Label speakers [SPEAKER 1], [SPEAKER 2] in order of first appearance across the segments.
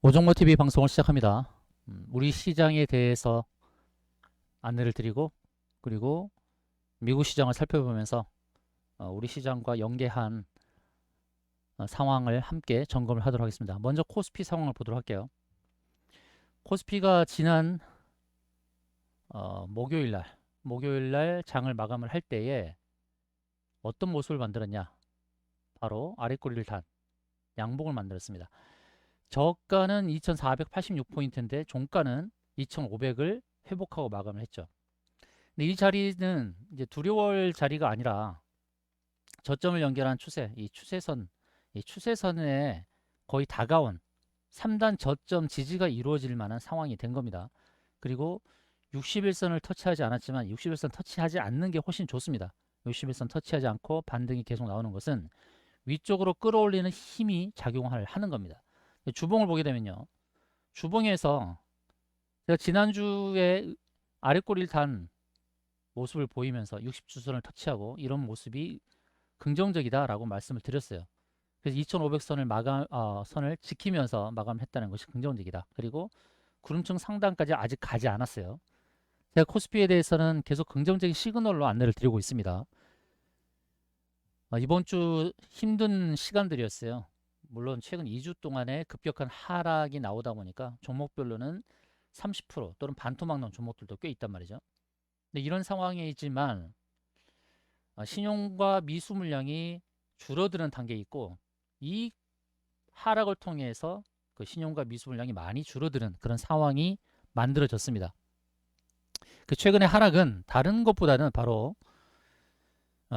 [SPEAKER 1] 오종모TV 방송을 시작합니다. 우리 시장에 대해서 안내를 드리고 그리고 미국 시장을 살펴보면서 우리 시장과 연계한 상황을 함께 점검을 하도록 하겠습니다. 먼저 코스피 상황을 보도록 할게요. 코스피가 지난 목요일날 장을 마감을 할 때에 어떤 모습을 만들었냐? 바로 아랫꼬리를 단 양봉을 만들었습니다. 저가는 2486포인트인데 종가는 2500을 회복하고 마감을 했죠. 근데 이 자리는 이제 두려워할 자리가 아니라 저점을 연결한 추세, 이 추세선에 거의 다가온 3단 저점 지지가 이루어질 만한 상황이 된 겁니다. 그리고 61선을 터치하지 않았지만 61선 터치하지 않는 게 훨씬 좋습니다. 61선 터치하지 않고 반등이 계속 나오는 것은 위쪽으로 끌어올리는 힘이 작용을 하는 겁니다. 주봉을 보게 되면요. 주봉에서 제가 지난주에 아랫꼬리를 단 모습을 보이면서 60주선을 터치하고 이런 모습이 긍정적이다라고 말씀을 드렸어요. 그래서 2500선을 선을 지키면서 마감했다는 것이 긍정적이다. 그리고 구름층 상단까지 아직 가지 않았어요. 제가 코스피에 대해서는 계속 긍정적인 시그널로 안내를 드리고 있습니다. 이번 주 힘든 시간들이었어요. 물론 최근 2주 동안에 급격한 하락이 나오다 보니까 종목별로는 30% 또는 반토막 난 종목들도 꽤 있단 말이죠. 근데 이런 상황이지만 신용과 미수 물량이 줄어드는 단계에 있고 이 하락을 통해서 그 신용과 미수 물량이 많이 줄어드는 그런 상황이 만들어졌습니다. 그 최근의 하락은 다른 것보다는 바로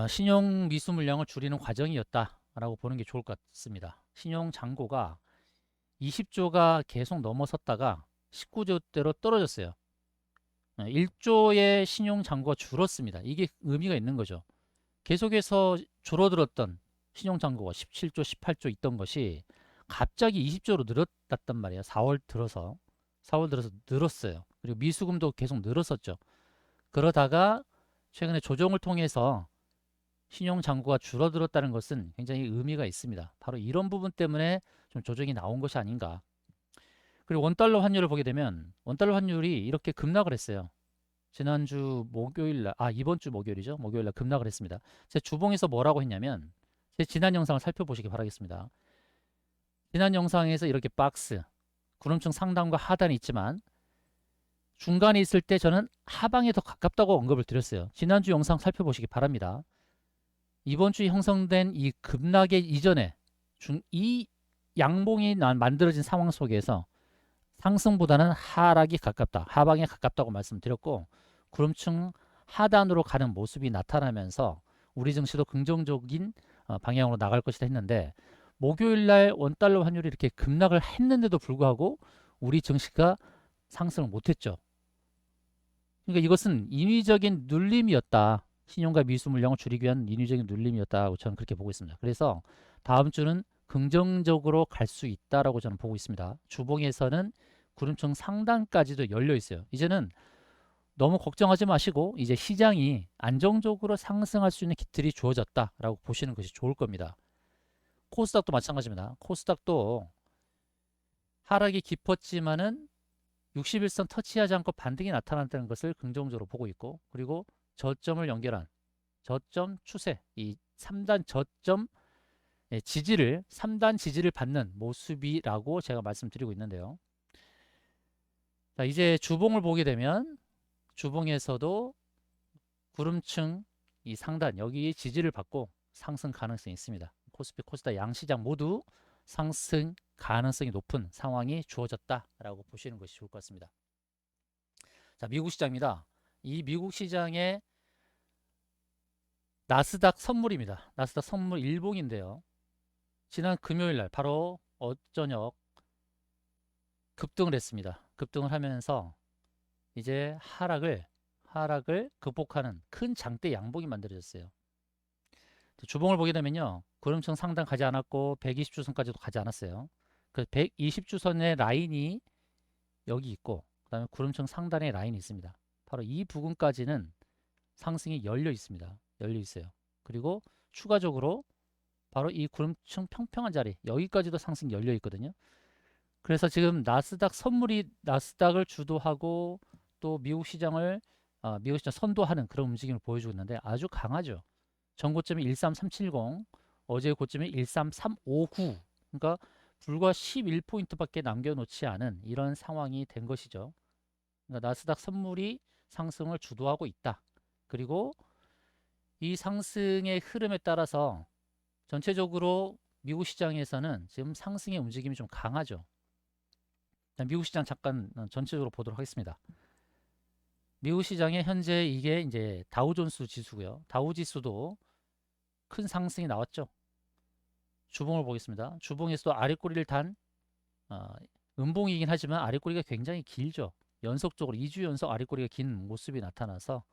[SPEAKER 1] 신용 미수 물량을 줄이는 과정이었다라고 보는 게 좋을 것 같습니다. 신용 잔고가 20조가 계속 넘어섰다가 19조대로 떨어졌어요. 1조의 신용 잔고가 줄었습니다. 이게 의미가 있는 거죠. 계속해서 줄어들었던 신용 잔고가 17조, 18조 있던 것이 갑자기 20조로 늘었단 말이에요. 4월 들어서 늘었어요. 그리고 미수금도 계속 늘었었죠. 그러다가 최근에 조정을 통해서 신용 잔고가 줄어들었다는 것은 굉장히 의미가 있습니다. 바로 이런 부분 때문에 좀 조정이 나온 것이 아닌가. 그리고 원달러 환율을 보게 되면 원달러 환율이 이렇게 급락을 했어요. 지난주 목요일날, 이번 주 목요일이죠. 목요일날 급락을 했습니다. 제 주봉에서 뭐라고 했냐면, 제 지난 영상을 살펴보시기 바라겠습니다. 지난 영상에서 이렇게 박스, 구름층 상단과 하단이 있지만, 중간에 있을 때 저는 하방에 더 가깝다고 언급을 드렸어요. 지난주 영상 살펴보시기 바랍니다. 이번 주에 형성된 이 급락의 이전에, 이 양봉이 만들어진 상황 속에서 상승보다는 하락이 가깝다. 하방에 가깝다고 말씀드렸고 구름층 하단으로 가는 모습이 나타나면서 우리 증시도 긍정적인 방향으로 나갈 것이다 했는데 목요일날 원달러 환율이 이렇게 급락을 했는데도 불구하고 우리 증시가 상승을 못했죠. 그러니까 이것은 인위적인 눌림이었다. 신용과 미수 물량을 줄이기 위한 인위적인 눌림이었다고 저는 그렇게 보고 있습니다. 그래서 다음 주는 긍정적으로 갈 수 있다라고 저는 보고 있습니다. 주봉에서는 구름층 상단까지도 열려 있어요. 이제는 너무 걱정하지 마시고 이제 시장이 안정적으로 상승할 수 있는 기틀이 주어졌다라고 보시는 것이 좋을 겁니다. 코스닥도 마찬가지입니다. 코스닥도 하락이 깊었지만은 61선 터치하지 않고 반등이 나타났다는 것을 긍정적으로 보고 있고 그리고 저점을 연결한 저점 추세 이 3단 저점 지지를 3단 지지를 받는 모습이라고 제가 말씀드리고 있는데요. 자, 이제 주봉을 보게 되면 주봉에서도 구름층 이 상단 여기에 지지를 받고 상승 가능성이 있습니다. 코스피, 코스닥 양시장 모두 상승 가능성이 높은 상황이 주어졌다라고 보시는 것이 좋을 것 같습니다. 자, 미국 시장입니다. 이 미국 시장의 나스닥 선물입니다. 나스닥 선물 일봉인데요. 지난 금요일 날 바로 어저녁 급등을 했습니다. 급등을 하면서 이제 하락을 극복하는 큰 장대 양봉이 만들어졌어요. 주봉을 보게 되면요. 구름층 상단 가지 않았고 120주선까지도 가지 않았어요. 그 120주선의 라인이 여기 있고 그다음에 구름층 상단에 라인이 있습니다. 바로 이 부분까지는 상승이 열려 있습니다. 열려 있어요. 그리고 추가적으로 바로 이 구름층 평평한 자리 여기까지도 상승이 열려 있거든요. 그래서 지금 나스닥 선물이 나스닥을 주도하고 또 미국 시장 선도하는 그런 움직임을 보여주고 있는데 아주 강하죠. 전 고점이 13370, 어제 고점이 13359. 그러니까 불과 11포인트밖에 남겨놓지 않은 이런 상황이 된 것이죠. 그러니까 나스닥 선물이 상승을 주도하고 있다. 그리고 이 상승의 흐름에 따라서 전체적으로 미국 시장에서는 지금 상승의 움직임이 좀 강하죠. 미국 시장 잠깐 전체적으로 보도록 하겠습니다. 미국 시장의 현재 이게 이제 다우존스 지수고요. 다우 지수도 큰 상승이 나왔죠. 주봉을 보겠습니다. 주봉에서도 아랫꼬리를 단 음봉이긴 하지만 아랫꼬리가 굉장히 길죠. 연속적으로 2주 연속 아랫꼬리가 긴 모습이 나타나서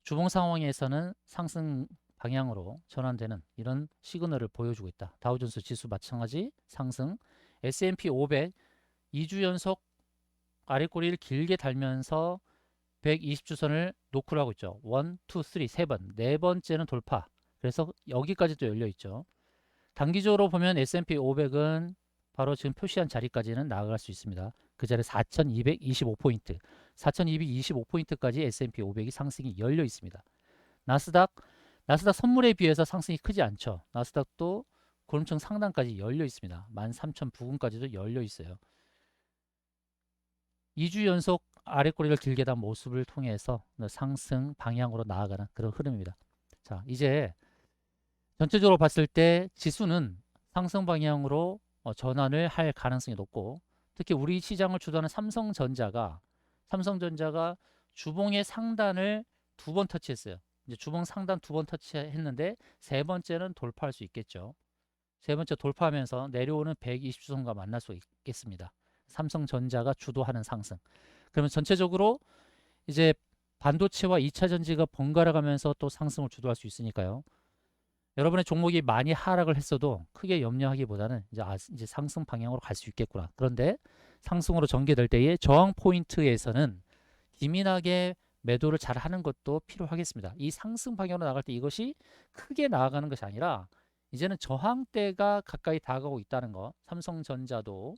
[SPEAKER 1] 주봉 상황에서는 상승 방향으로 전환되는 이런 시그널을 보여주고 있다. 다우존스 지수 마찬가지 상승, S&P 500 2주 연속 아랫꼬리를 길게 달면서 120주선을 노크를 하고 있죠. 1, 2, 3, 세 번. 네 번째는 돌파. 그래서 여기까지도 열려 있죠. 단기적으로 보면 S&P 500은 바로 지금 표시한 자리까지는 나아갈 수 있습니다. 그 자리 4225포인트. 4225포인트까지 S&P 500이 상승이 열려 있습니다. 나스닥 선물에 비해서 상승이 크지 않죠. 나스닥도 고름층 상단까지 열려 있습니다. 13,000 부근까지도 열려 있어요. 2주 연속 아랫꼬리를 길게 단 모습을 통해서 상승 방향으로 나아가는 그런 흐름입니다. 자, 이제 전체적으로 봤을 때 지수는 상승 방향으로 전환을 할 가능성이 높고 특히 우리 시장을 주도하는 삼성전자가 주봉의 상단을 2번 터치했어요. 이제 주봉 상단 2번 터치했는데 세 번째는 돌파할 수 있겠죠. 세 번째 돌파하면서 내려오는 120주선과 만날 수 있겠습니다. 삼성전자가 주도하는 상승. 그러면 전체적으로 이제 반도체와 2차 전지가 번갈아 가면서 또 상승을 주도할 수 있으니까요. 여러분의 종목이 많이 하락을 했어도 크게 염려하기보다는 이제 상승 방향으로 갈 수 있겠구나. 그런데 상승으로 전개될 때의 저항 포인트에서는 기민하게 매도를 잘 하는 것도 필요하겠습니다. 이 상승 방향으로 나갈 때 이것이 크게 나아가는 것이 아니라 이제는 저항대가 가까이 다가오고 있다는 거. 삼성전자도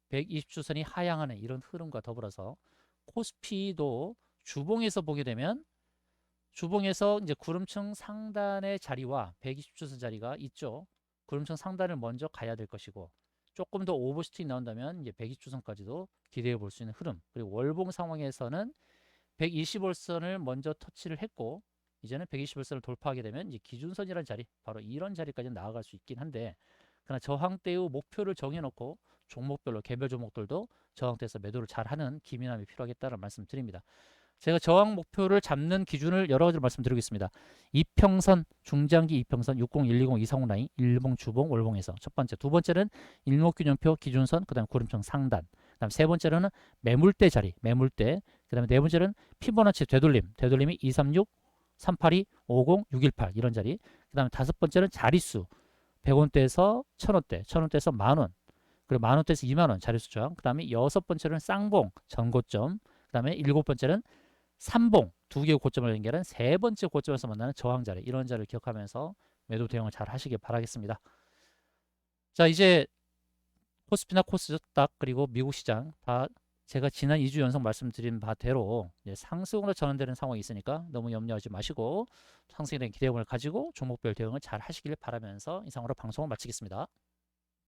[SPEAKER 1] 120주선이 하향하는 이런 흐름과 더불어서 코스피도 주봉에서 보게 되면 주봉에서 이제 구름층 상단의 자리와 120주선 자리가 있죠. 구름층 상단을 먼저 가야 될 것이고 조금 더 오버슈팅이 나온다면 이제 120주선까지도 기대해 볼 수 있는 흐름. 그리고 월봉 상황에서는 120월선을 먼저 터치를 했고 이제는 120월선을 돌파하게 되면 이제 기준선이라는 자리, 바로 이런 자리까지 나아갈 수 있긴 한데 그러나 저항대의 목표를 정해놓고 종목별로 개별 종목들도 저항대에서 매도를 잘하는 기민함이 필요하겠다는 말씀드립니다. 제가 저항 목표를 잡는 기준을 여러 가지로 말씀드리겠습니다. 이평선, 중장기 이평선 60120 이상훈 라인, 일봉, 주봉, 월봉에서 첫 번째, 두 번째는 일목균형표 기준선, 그다음 구름층 상단, 그다음 세 번째로는 매물대 자리, 매물대, 그다음에 네 번째는 피보나치 되돌림이 236, 382, 50, 618 이런 자리, 그다음에 다섯 번째는 자릿수 100원대에서 1000원대, 1000원대에서 만원, 그리고 만원대에서 2만원 자릿수 저항, 그다음에 여섯 번째는 쌍봉 전고점, 그다음에 일곱 번째는 삼봉 두 개의 고점을 연결한 세 번째 고점에서 만나는 저항 자리, 이런 자리를 기억하면서 매도 대응을 잘 하시길 바라겠습니다. 자, 이제 코스피나 코스닥 그리고 미국 시장 다 제가 지난 2주 연속 말씀드린 바대로 상승으로 전환되는 상황이 있으니까 너무 염려하지 마시고 상승에 대한 기대감을 가지고 종목별 대응을 잘 하시길 바라면서 이상으로 방송을 마치겠습니다.